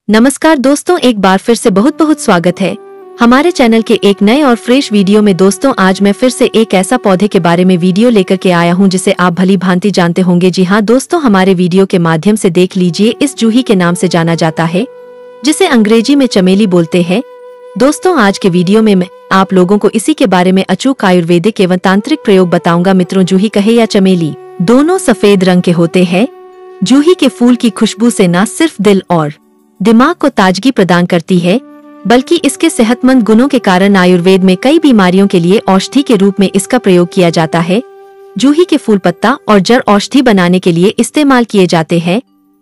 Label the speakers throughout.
Speaker 1: नमस्कार दोस्तों, एक बार फिर से बहुत बहुत स्वागत है हमारे चैनल के एक नए और फ्रेश वीडियो में। दोस्तों, आज मैं फिर से एक ऐसा पौधे के बारे में वीडियो लेकर के आया हूं जिसे आप भली भांति जानते होंगे। जी हां दोस्तों, हमारे वीडियो के माध्यम से देख लीजिए। इस जूही के नाम से जाना जाता है, जिसे अंग्रेजी में चमेली बोलते हैं। दोस्तों, आज के वीडियो में मैं आप लोगों को इसी के बारे में अचूक आयुर्वेदिक एवं तांत्रिक प्रयोग बताऊंगा। मित्रों, जूही कहे या चमेली, दोनों सफेद रंग के होते हैं। जूही के फूल की खुशबू से न सिर्फ दिल और दिमाग को ताजगी प्रदान करती है, बल्कि इसके सेहतमंद गुणों के कारण आयुर्वेद में कई बीमारियों के लिए औषधि के रूप में इसका प्रयोग किया जाता है। जूही के फूल, पत्ता और जड़ औषधि बनाने के लिए इस्तेमाल किए जाते हैं।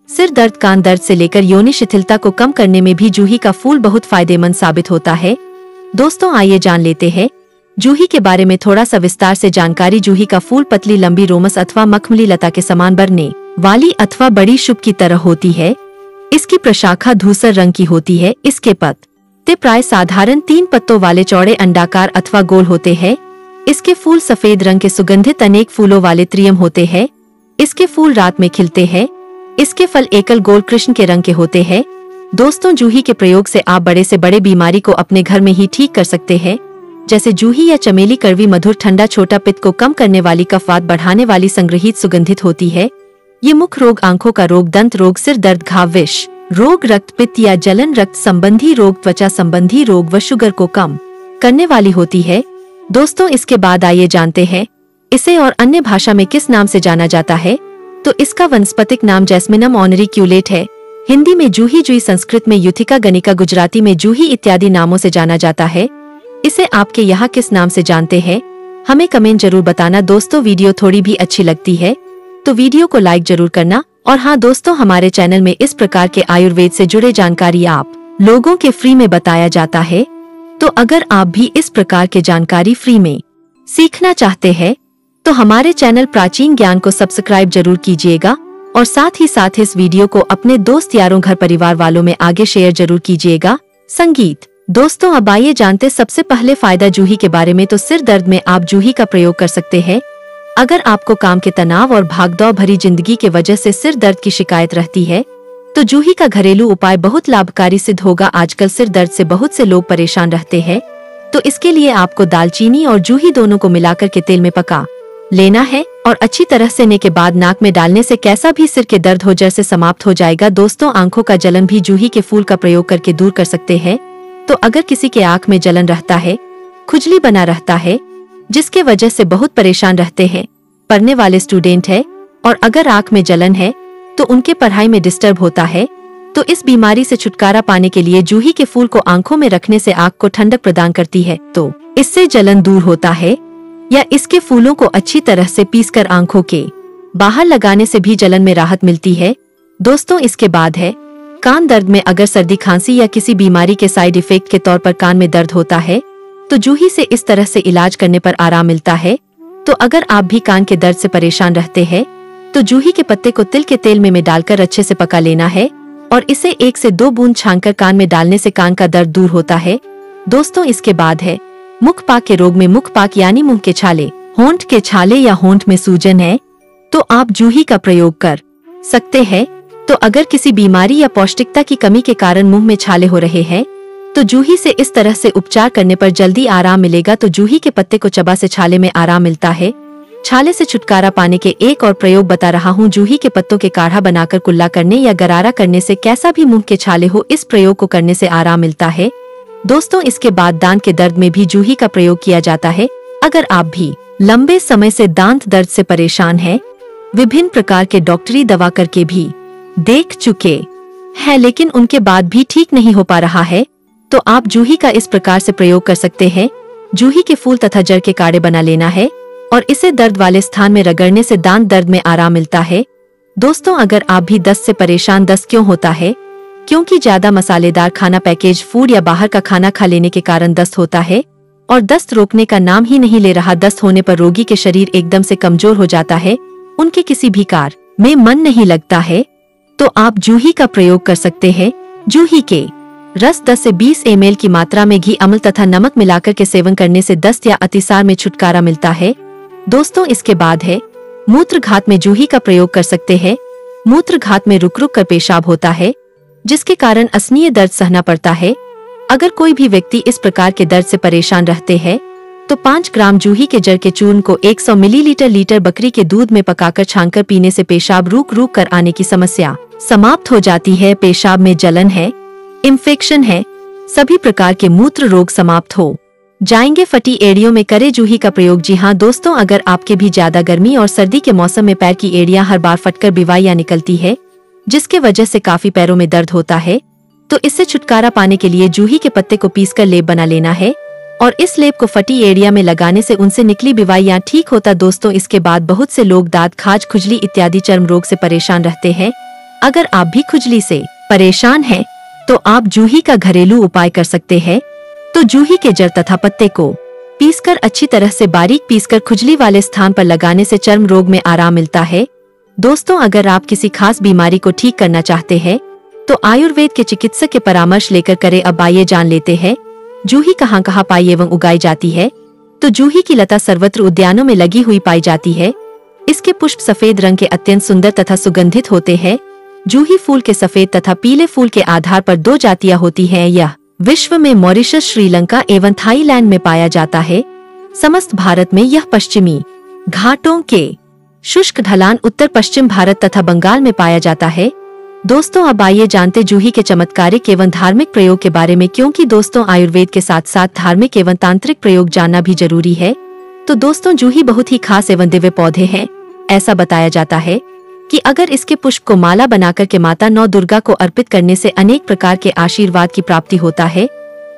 Speaker 1: सिर दर्द, कान दर्द से लेकर यौन शिथिलता को कम करने में भी जूही का फूल बहुत फायदेमंद साबित होता है। दोस्तों, आइए जान लेते हैं जूही के बारे में थोड़ा सा विस्तार से जानकारी। जूही का फूल पतली, लंबी, रोमस अथवा मखमली लता के समान बढ़ने वाली अथवा बड़ी शुभ की तरह होती है। इसकी प्रशाखा धूसर रंग की होती है। इसके पत्ते प्राय साधारण 3 पत्तों वाले चौड़े अंडाकार अथवा गोल होते हैं। इसके फूल सफेद रंग के सुगंधित अनेक फूलों वाले त्रियम होते हैं। इसके फूल रात में खिलते हैं। इसके फल एकल गोल कृष्ण के रंग के होते हैं। दोस्तों, जूही के प्रयोग से आप बड़े से बड़े बीमारी को अपने घर में ही ठीक कर सकते हैं, जैसे जूही या चमेली कड़वी, मधुर, ठंडा, छोटा, पित्त को कम करने वाली, कफवात बढ़ाने वाली, संग्रहित, सुगंधित होती है। ये मुख रोग, आंखों का रोग, दंत रोग, सिर दर्द, घाव, विष रोग, रक्त पित्त या जलन, रक्त संबंधी रोग, त्वचा संबंधी रोग व शुगर को कम करने वाली होती है। दोस्तों, इसके बाद आइए जानते हैं इसे और अन्य भाषा में किस नाम से जाना जाता है। तो इसका वनस्पतिक नाम जैस्मिनम ऑनरिक्यूलेट है। हिंदी में जूही, जुई, संस्कृत में युथिका, गणिका, गुजराती में जूही इत्यादि नामों से जाना जाता है। इसे आपके यहाँ किस नाम से जानते हैं, हमें कमेंट जरूर बताना। दोस्तों, वीडियो थोड़ी भी अच्छी लगती है तो वीडियो को लाइक जरूर करना। और हाँ दोस्तों, हमारे चैनल में इस प्रकार के आयुर्वेद से जुड़े जानकारी आप लोगों के फ्री में बताया जाता है। तो अगर आप भी इस प्रकार के जानकारी फ्री में सीखना चाहते हैं तो हमारे चैनल प्राचीन ज्ञान को सब्सक्राइब जरूर कीजिएगा और साथ ही साथ इस वीडियो को अपने दोस्त, यारों, घर परिवार वालों में आगे शेयर जरूर कीजिएगा। संगीत। दोस्तों, अब आइए जानते सबसे पहले फायदा जूही के बारे में। तो सिर दर्द में आप जूही का प्रयोग कर सकते हैं। अगर आपको काम के तनाव और भागदौड़ भरी जिंदगी के वजह से सिर दर्द की शिकायत रहती है तो जूही का घरेलू उपाय बहुत लाभकारी सिद्ध होगा। आजकल सिर दर्द से बहुत से लोग परेशान रहते हैं, तो इसके लिए आपको दालचीनी और जूही दोनों को मिलाकर के तेल में पका लेना है और अच्छी तरह सेने के बाद नाक में डालने से कैसा भी सिर के दर्द हो जड़ से समाप्त हो जाएगा। दोस्तों, आंखों का जलन भी जूही के फूल का प्रयोग करके दूर कर सकते हैं। तो अगर किसी के आंख में जलन रहता है, खुजली बना रहता है, जिसके वजह से बहुत परेशान रहते हैं, पढ़ने वाले स्टूडेंट है और अगर आंख में जलन है तो उनके पढ़ाई में डिस्टर्ब होता है, तो इस बीमारी से छुटकारा पाने के लिए जूही के फूल को आंखों में रखने से आंख को ठंडक प्रदान करती है, तो इससे जलन दूर होता है। या इसके फूलों को अच्छी तरह से पीसकर आंखों के बाहर लगाने से भी जलन में राहत मिलती है। दोस्तों, इसके बाद है कान दर्द में। अगर सर्दी, खांसी या किसी बीमारी के साइड इफेक्ट के तौर पर कान में दर्द होता है तो जूही से इस तरह से इलाज करने पर आराम मिलता है। तो अगर आप भी कान के दर्द से परेशान रहते हैं तो जूही के पत्ते को तिल के तेल में डालकर अच्छे से पका लेना है और इसे 1 से 2 बूंद छानकर कान में डालने से कान का दर्द दूर होता है। दोस्तों, इसके बाद है मुखपाक के रोग में। मुखपाक यानी मुंह के छाले, होंठ के छाले या होंठ में सूजन है तो आप जूही का प्रयोग कर सकते हैं। तो अगर किसी बीमारी या पौष्टिकता की कमी के कारण मुंह में छाले हो रहे हैं तो जूही से इस तरह से उपचार करने पर जल्दी आराम मिलेगा। तो जूही के पत्ते को चबा से छाले में आराम मिलता है। छाले से छुटकारा पाने के एक और प्रयोग बता रहा हूँ। जूही के पत्तों के काढ़ा बनाकर कुल्ला करने या गरारा करने से कैसा भी मुंह के छाले हो, इस प्रयोग को करने से आराम मिलता है। दोस्तों, इसके बाद दांत के दर्द में भी जूही का प्रयोग किया जाता है। अगर आप भी लंबे समय से दांत दर्द से परेशान हैं, विभिन्न प्रकार के डॉक्टरी दवा करके भी देख चुके हैं लेकिन उनके बाद भी ठीक नहीं हो पा रहा है, तो आप जूही का इस प्रकार से प्रयोग कर सकते हैं। जूही के फूल तथा जड़ के काढ़े बना लेना है और इसे दर्द वाले स्थान में रगड़ने से दांत दर्द में आराम मिलता है। दोस्तों, अगर आप भी दस्त से परेशान, दस्त क्यों होता है? क्योंकि ज्यादा मसालेदार खाना, पैकेज फूड या बाहर का खाना खा लेने के कारण दस्त होता है और दस्त रोकने का नाम ही नहीं ले रहा। दस्त होने पर रोगी के शरीर एकदम से कमजोर हो जाता है, उनके किसी भी कार्य में मन नहीं लगता है, तो आप जूही का प्रयोग कर सकते हैं। जूही के रस 10 से 20 ml की मात्रा में घी, अम्ल तथा नमक मिलाकर के सेवन करने से दस्त या अतिसार में छुटकारा मिलता है। दोस्तों, इसके बाद है मूत्र घात में जूही का प्रयोग कर सकते हैं। मूत्र घात में रुक रुक कर पेशाब होता है, जिसके कारण असहनीय दर्द सहना पड़ता है। अगर कोई भी व्यक्ति इस प्रकार के दर्द से परेशान रहते हैं तो 5 ग्राम जूही के जड़ के चूर्ण को 100 मिलीलीटर बकरी के दूध में पकाकर छानकर पीने से पेशाब रुक कर आने की समस्या समाप्त हो जाती है। पेशाब में जलन है, इन्फेक्शन है, सभी प्रकार के मूत्र रोग समाप्त हो जाएंगे। फटी एड़ियों में करे जूही का प्रयोग। जी हाँ दोस्तों, अगर आपके भी ज्यादा गर्मी और सर्दी के मौसम में पैर की एड़ियां हर बार फटकर बीवाइयां निकलती है, जिसके वजह से काफी पैरों में दर्द होता है, तो इससे छुटकारा पाने के लिए जूही के पत्ते को पीसकर लेप बना लेना है और इस लेप को फटी एड़िया में लगाने से उनसे निकली बीवाइयां ठीक होता। दोस्तों, इसके बाद बहुत से लोग दांत, खाज, खुजली इत्यादि चर्म रोग से परेशान रहते हैं। अगर आप भी खुजली से परेशान हैं, तो आप जूही का घरेलू उपाय कर सकते हैं। तो जूही के जड़ तथा पत्ते को पीसकर अच्छी तरह से बारीक पीसकर खुजली वाले स्थान पर लगाने से चर्म रोग में आराम मिलता है। दोस्तों, अगर आप किसी खास बीमारी को ठीक करना चाहते हैं तो आयुर्वेद के चिकित्सक के परामर्श लेकर करें। अब आइए जान लेते हैं जूही कहाँ कहाँ पाई एवं उगाई जाती है। तो जूही की लता सर्वत्र उद्यानों में लगी हुई पाई जाती है। इसके पुष्प सफेद रंग के अत्यंत सुंदर तथा सुगंधित होते हैं। जूही फूल के सफेद तथा पीले फूल के आधार पर 2 जातियां होती हैं। यह विश्व में मॉरिशस, श्रीलंका एवं थाईलैंड में पाया जाता है। समस्त भारत में यह पश्चिमी घाटों के शुष्क ढलान, उत्तर पश्चिम भारत तथा बंगाल में पाया जाता है। दोस्तों, अब आइए जानते जूही के चमत्कारिक एवं धार्मिक प्रयोग के बारे में, क्योंकि दोस्तों आयुर्वेद के साथ साथ धार्मिक एवं तांत्रिक प्रयोग जानना भी जरूरी है। तो दोस्तों, जूही बहुत ही खास एवं दिव्य पौधे हैं। ऐसा बताया जाता है कि अगर इसके पुष्प को माला बनाकर के माता नौ दुर्गा को अर्पित करने से अनेक प्रकार के आशीर्वाद की प्राप्ति होता है।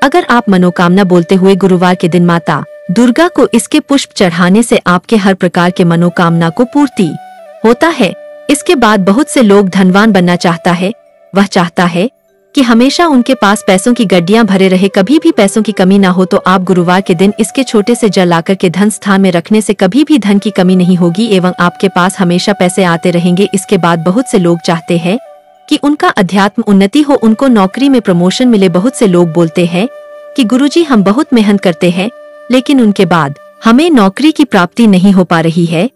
Speaker 1: अगर आप मनोकामना बोलते हुए गुरुवार के दिन माता दुर्गा को इसके पुष्प चढ़ाने से आपके हर प्रकार के मनोकामना को पूर्ति होता है। इसके बाद बहुत से लोग धनवान बनना चाहता है। वह चाहता है कि हमेशा उनके पास पैसों की गड्डियां भरे रहे, कभी भी पैसों की कमी ना हो। तो आप गुरुवार के दिन इसके छोटे से जल लाकर के धन स्थान में रखने से कभी भी धन की कमी नहीं होगी एवं आपके पास हमेशा पैसे आते रहेंगे। इसके बाद बहुत से लोग चाहते हैं कि उनका अध्यात्म उन्नति हो, उनको नौकरी में प्रमोशन मिले। बहुत से लोग बोलते हैं कि गुरुजी हम बहुत मेहनत करते हैं, लेकिन उनके बाद हमें नौकरी की प्राप्ति नहीं हो पा रही है।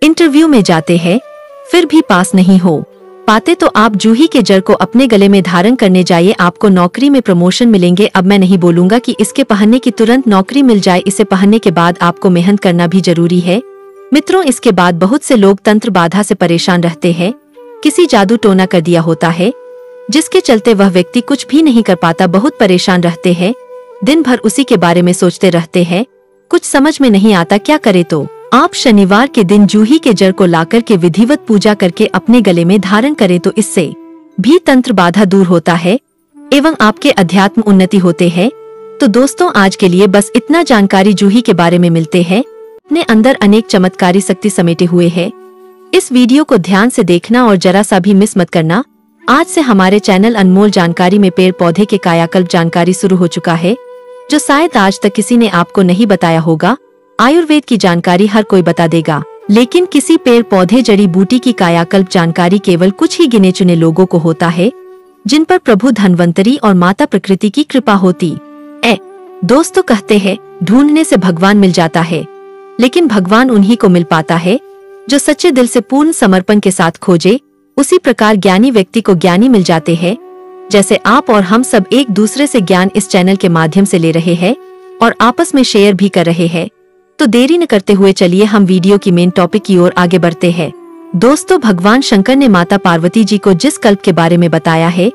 Speaker 1: इंटरव्यू में जाते हैं फिर भी पास नहीं हो पाते। तो आप जूही के जड़ को अपने गले में धारण करने जाइए, आपको नौकरी में प्रमोशन मिलेंगे। अब मैं नहीं बोलूंगा कि इसके पहनने की तुरंत नौकरी मिल जाए, इसे पहनने के बाद आपको मेहनत करना भी जरूरी है। मित्रों, इसके बाद बहुत से लोग तंत्र बाधा से परेशान रहते हैं। किसी जादू टोना कर दिया होता है, जिसके चलते वह व्यक्ति कुछ भी नहीं कर पाता, बहुत परेशान रहते हैं। दिन भर उसी के बारे में सोचते रहते हैं, कुछ समझ में नहीं आता क्या करे। तो आप शनिवार के दिन जूही के जड़ को लाकर के विधिवत पूजा करके अपने गले में धारण करें, तो इससे भी तंत्र बाधा दूर होता है एवं आपके अध्यात्म उन्नति होते हैं। तो दोस्तों, आज के लिए बस इतना जानकारी जूही के बारे में मिलते हैं। अपने अंदर अनेक चमत्कारी शक्ति समेटे हुए है। इस वीडियो को ध्यान से देखना और जरा सा भी मिस मत करना। आज से हमारे चैनल अनमोल जानकारी में पेड़ पौधे के कायाकल्प जानकारी शुरू हो चुका है, जो शायद आज तक किसी ने आपको नहीं बताया होगा। आयुर्वेद की जानकारी हर कोई बता देगा, लेकिन किसी पेड़ पौधे जड़ी बूटी की कायाकल्प जानकारी केवल कुछ ही गिने चुने लोगों को होता है, जिन पर प्रभु धन्वंतरी और माता प्रकृति की कृपा होती है। दोस्तों, कहते हैं ढूंढने से भगवान मिल जाता है, लेकिन भगवान उन्हीं को मिल पाता है जो सच्चे दिल से पूर्ण समर्पण के साथ खोजे। उसी प्रकार ज्ञानी व्यक्ति को ज्ञानी मिल जाते हैं। जैसे आप और हम सब एक दूसरे से ज्ञान इस चैनल के माध्यम से ले रहे हैं और आपस में शेयर भी कर रहे हैं। तो देरी न करते हुए चलिए हम वीडियो की मेन टॉपिक की ओर आगे बढ़ते हैं। दोस्तों, भगवान शंकर ने माता पार्वती जी को जिस कल्प के बारे में बताया है,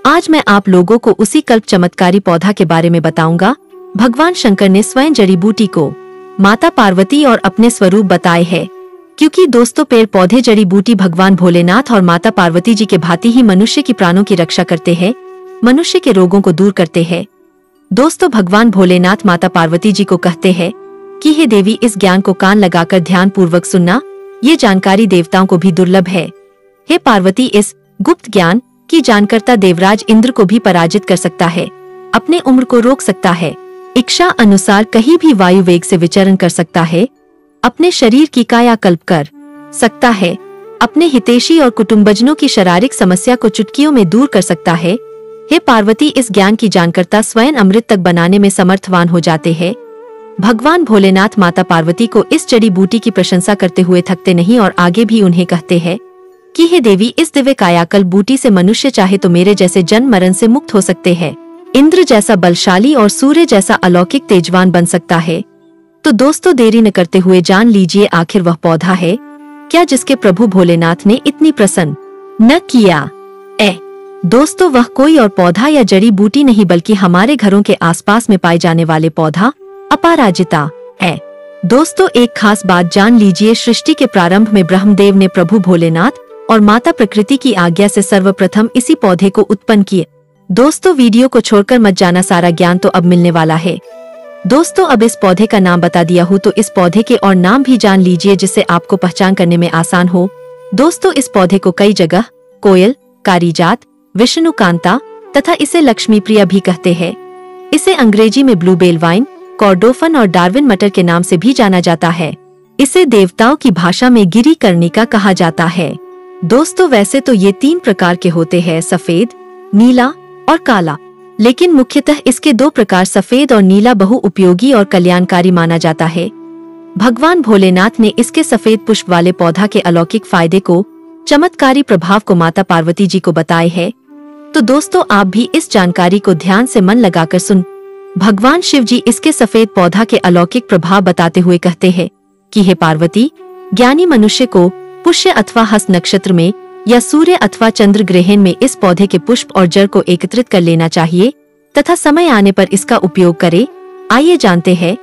Speaker 1: आज मैं आप लोगों को उसी कल्प चमत्कारी पौधा के बारे में बताऊंगा। भगवान शंकर ने स्वयं जड़ी बूटी को माता पार्वती और अपने स्वरूप बताए हैं, क्योंकि दोस्तों पेड़ पौधे जड़ी बूटी भगवान भोलेनाथ और माता पार्वती जी के भांति ही मनुष्य की प्राणों की रक्षा करते हैं, मनुष्य के रोगों को दूर करते हैं। दोस्तों, भगवान भोलेनाथ माता पार्वती जी को कहते हैं कि हे देवी, इस ज्ञान को कान लगाकर ध्यान पूर्वक सुनना, ये जानकारी देवताओं को भी दुर्लभ है। हे पार्वती, इस गुप्त ज्ञान की जानकर्ता देवराज इंद्र को भी पराजित कर सकता है, अपने उम्र को रोक सकता है, इच्छा अनुसार कहीं भी वायु वेग से विचरण कर सकता है, अपने शरीर की कायाकल्प कर सकता है, अपने हितैषी और कुटुंबजनों की शारीरिक समस्या को चुटकियों में दूर कर सकता है। हे पार्वती, इस ज्ञान की जानकर्ता स्वयं अमृत तक बनाने में समर्थवान हो जाते हैं। भगवान भोलेनाथ माता पार्वती को इस जड़ी बूटी की प्रशंसा करते हुए थकते नहीं और आगे भी उन्हें कहते हैं कि हे देवी, इस दिव्य कायाकल्प बूटी से मनुष्य चाहे तो मेरे जैसे जन्म मरण से मुक्त हो सकते हैं, इंद्र जैसा बलशाली और सूर्य जैसा अलौकिक तेजवान बन सकता है। तो दोस्तों, देरी न करते हुए जान लीजिए आखिर वह पौधा है क्या जिसके प्रभु भोलेनाथ ने इतनी प्रसन्न न किया। दोस्तों, वह कोई और पौधा या जड़ी बूटी नहीं बल्कि हमारे घरों के आसपास में पाए जाने वाले पौधा अपराजिता है। दोस्तों, एक खास बात जान लीजिए, सृष्टि के प्रारंभ में ब्रह्मदेव ने प्रभु भोलेनाथ और माता प्रकृति की आज्ञा से सर्वप्रथम इसी पौधे को उत्पन्न किए। दोस्तों, वीडियो को छोड़कर मत जाना, सारा ज्ञान तो अब मिलने वाला है। दोस्तों, अब इस पौधे का नाम बता दिया हूँ तो इस पौधे के और नाम भी जान लीजिए जिससे आपको पहचान करने में आसान हो। दोस्तों, इस पौधे को कई जगह कोयल, कारीजात, विष्णुकांता तथा इसे लक्ष्मी प्रिया भी कहते हैं। इसे अंग्रेजी में ब्लूबेल वाइन, कॉर्डोफन और डार्विन मटर के नाम से भी जाना जाता है। इसे देवताओं की भाषा में गिरी कर्णिका कहा जाता है। दोस्तों, वैसे तो ये 3 प्रकार के होते हैं, सफेद, नीला और काला, लेकिन मुख्यतः इसके 2 प्रकार सफेद और नीला बहु उपयोगी और कल्याणकारी माना जाता है। भगवान भोलेनाथ ने इसके सफेद पुष्प वाले पौधा के अलौकिक फायदे को, चमत्कारी प्रभाव को माता पार्वती जी को बताए है। तो दोस्तों, आप भी इस जानकारी को ध्यान से मन लगाकर सुन। भगवान शिव जी इसके सफेद पौधा के अलौकिक प्रभाव बताते हुए कहते हैं कि हे पार्वती, ज्ञानी मनुष्य को पुष्य अथवा हस्त नक्षत्र में या सूर्य अथवा चंद्र ग्रहण में इस पौधे के पुष्प और जड़ को एकत्रित कर लेना चाहिए तथा समय आने पर इसका उपयोग करे। आइए जानते हैं।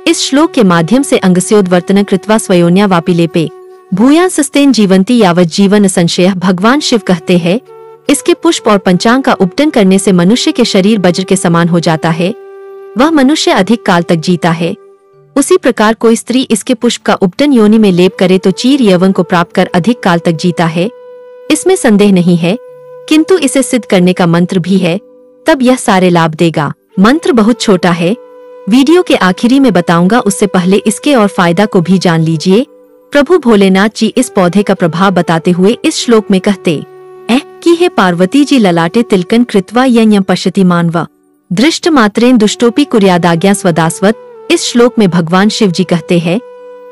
Speaker 1: इस श्लोक के माध्यम से अंगस्योद्वर्तन कृत्वा स्वयोन्या वापि लेपे भूयांसस्तेन जीवंती यावत जीवन संशयः। भगवान शिव कहते हैं इसके पुष्प और पंचांग का उपटन करने से मनुष्य के शरीर वज्र के समान हो जाता है, वह मनुष्य अधिक काल तक जीता है। उसी प्रकार कोई स्त्री इसके पुष्प का उपटन योनि में लेप करे तो चीर यौवन को प्राप्त कर अधिक काल तक जीता है। इसमें संदेह नहीं है, किंतु इसे सिद्ध करने का मंत्र भी है, तब यह सारे लाभ देगा। मंत्र बहुत छोटा है, वीडियो के आखिरी में बताऊंगा, उससे पहले इसके और फायदा को भी जान लीजिए। प्रभु भोलेनाथ जी इस पौधे का प्रभाव बताते हुए इस श्लोक में कहते कि हे पार्वती जी, ललाटे तिलकन कृत्वा यं पश्यति मानवा दृष्ट मात्रेन दुष्टोपी कुर्यादाज्ञा स्वदास्वत। इस श्लोक में भगवान शिव जी कहते हैं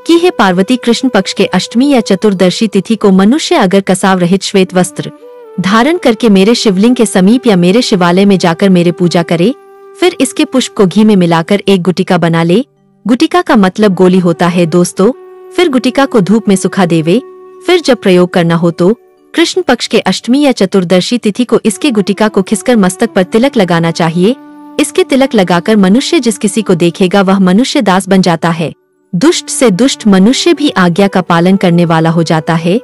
Speaker 1: कि हे पार्वती, कृष्ण पक्ष के अष्टमी या चतुर्दशी तिथि को मनुष्य अगर कसाव रहित श्वेत वस्त्र धारण करके मेरे शिवलिंग के समीप या मेरे शिवालय में जाकर मेरे पूजा करे, फिर इसके पुष्प को घी में मिलाकर एक गुटिका बना ले। गुटिका का मतलब गोली होता है दोस्तों। फिर गुटिका को धूप में सुखा देवे। फिर जब प्रयोग करना हो तो कृष्ण पक्ष के अष्टमी या चतुर्दशी तिथि को इसके गुटिका को खिसकर मस्तक पर तिलक लगाना चाहिए। इसके तिलक लगाकर मनुष्य जिस किसी को देखेगा वह मनुष्य दास बन जाता है। दुष्ट से दुष्ट मनुष्य भी आज्ञा का पालन करने वाला हो जाता है।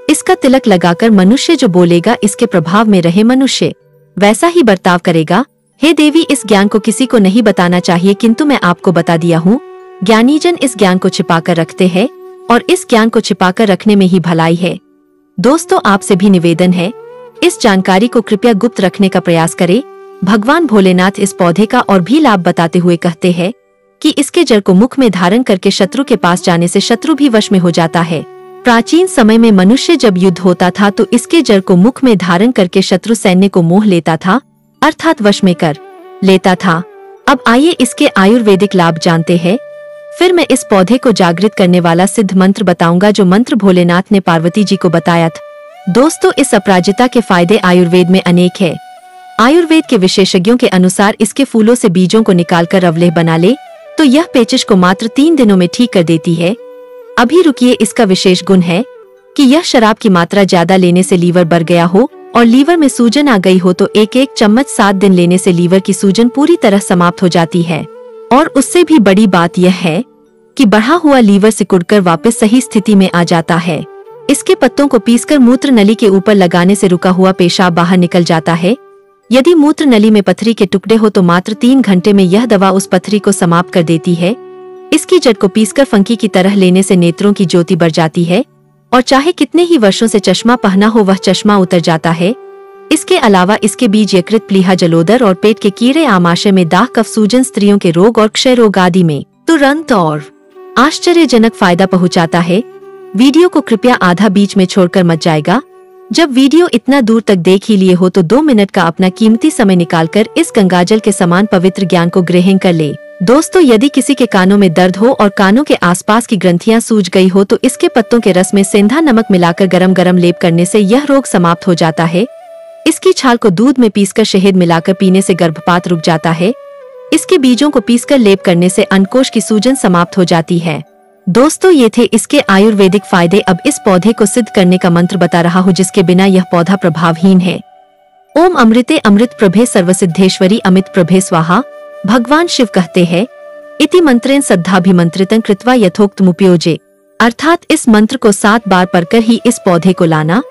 Speaker 1: इसका तिलक लगाकर मनुष्य जो बोलेगा इसके प्रभाव में रहे मनुष्य वैसा ही बर्ताव करेगा। हे देवी, इस ज्ञान को किसी को नहीं बताना चाहिए, किंतु मैं आपको बता दिया हूँ। ज्ञानीजन इस ज्ञान को छिपाकर रखते हैं और इस ज्ञान को छिपाकर रखने में ही भलाई है। दोस्तों, आपसे भी निवेदन है, इस जानकारी को कृपया गुप्त रखने का प्रयास करें। भगवान भोलेनाथ इस पौधे का और भी लाभ बताते हुए कहते हैं कि इसके जड़ को मुख में धारण करके शत्रु के पास जाने से शत्रु भी वश में हो जाता है। प्राचीन समय में मनुष्य जब युद्ध होता था तो इसके जड़ को मुख में धारण करके शत्रु सैन्य को मोह लेता था, अर्थात वश में कर लेता था। अब आइए इसके आयुर्वेदिक लाभ जानते हैं। फिर मैं इस पौधे को जागृत करने वाला सिद्ध मंत्र बताऊंगा, जो मंत्र भोलेनाथ ने पार्वती जी को बताया था। दोस्तों, इस अपराजिता के फायदे आयुर्वेद में अनेक है। आयुर्वेद के विशेषज्ञों के अनुसार इसके फूलों से बीजों को निकालकर अवलेह बना ले तो यह पेचिश को मात्र 3 दिनों में ठीक कर देती है। अभी रुकिए, इसका विशेष गुण है कि यह शराब की मात्रा ज्यादा लेने से लीवर बढ़ गया हो और लीवर में सूजन आ गई हो तो 1-1 चम्मच 7 दिन लेने से लीवर की सूजन पूरी तरह समाप्त हो जाती है। और उससे भी बड़ी बात यह है कि बढ़ा हुआ लीवर सिकुड़कर वापस सही स्थिति में आ जाता है। इसके पत्तों को पीसकर मूत्र नली के ऊपर लगाने से रुका हुआ पेशाब बाहर निकल जाता है। यदि मूत्र नली में पथरी के टुकड़े हो तो मात्र 3 घंटे में यह दवा उस पथरी को समाप्त कर देती है। इसकी जड़ को पीसकर फंकी की तरह लेने से नेत्रों की ज्योति बढ़ जाती है और चाहे कितने ही वर्षों से चश्मा पहना हो वह चश्मा उतर जाता है। इसके अलावा इसके बीज यकृत, प्लीहा, जलोदर और पेट के कीड़े, आमाशय में दाह, कफ, सूजन, स्त्रियों के रोग और क्षय रोग आदि में तुरंत और आश्चर्यजनक फायदा पहुंचाता है। वीडियो को कृपया आधा बीच में छोड़कर मत जाएगा। जब वीडियो इतना दूर तक देख ही लिए हो तो 2 मिनट का अपना कीमती समय निकालकर इस गंगाजल के समान पवित्र ज्ञान को ग्रहण कर ले। दोस्तों, यदि किसी के कानों में दर्द हो और कानों के आसपास की ग्रंथियां सूज गई हो तो इसके पत्तों के रस में सेंधा नमक मिलाकर गरम गरम लेप करने से यह रोग समाप्त हो जाता है। इसकी छाल को दूध में पीसकर शहद मिलाकर पीने से गर्भपात रुक जाता है। इसके बीजों को पीसकर लेप करने से अंडकोश की सूजन समाप्त हो जाती है। दोस्तों, ये थे इसके आयुर्वेदिक फायदे। अब इस पौधे को सिद्ध करने का मंत्र बता रहा हूँ जिसके बिना यह पौधा प्रभावहीन है। ओम अमृते अमृत प्रभे सर्वसिद्धेश्वरी अमित प्रभे स्वाहा। भगवान शिव कहते हैं, इति मंत्रेण सद्धाभिमंत्रितं कृत्वा यथोक्तमुपयोजे। अर्थात इस मंत्र को 7 बार पढ़कर ही इस पौधे को लाना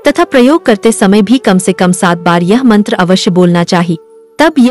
Speaker 1: तथा प्रयोग करते समय भी कम से कम 7 बार यह मंत्र अवश्य बोलना चाहिए, तब यह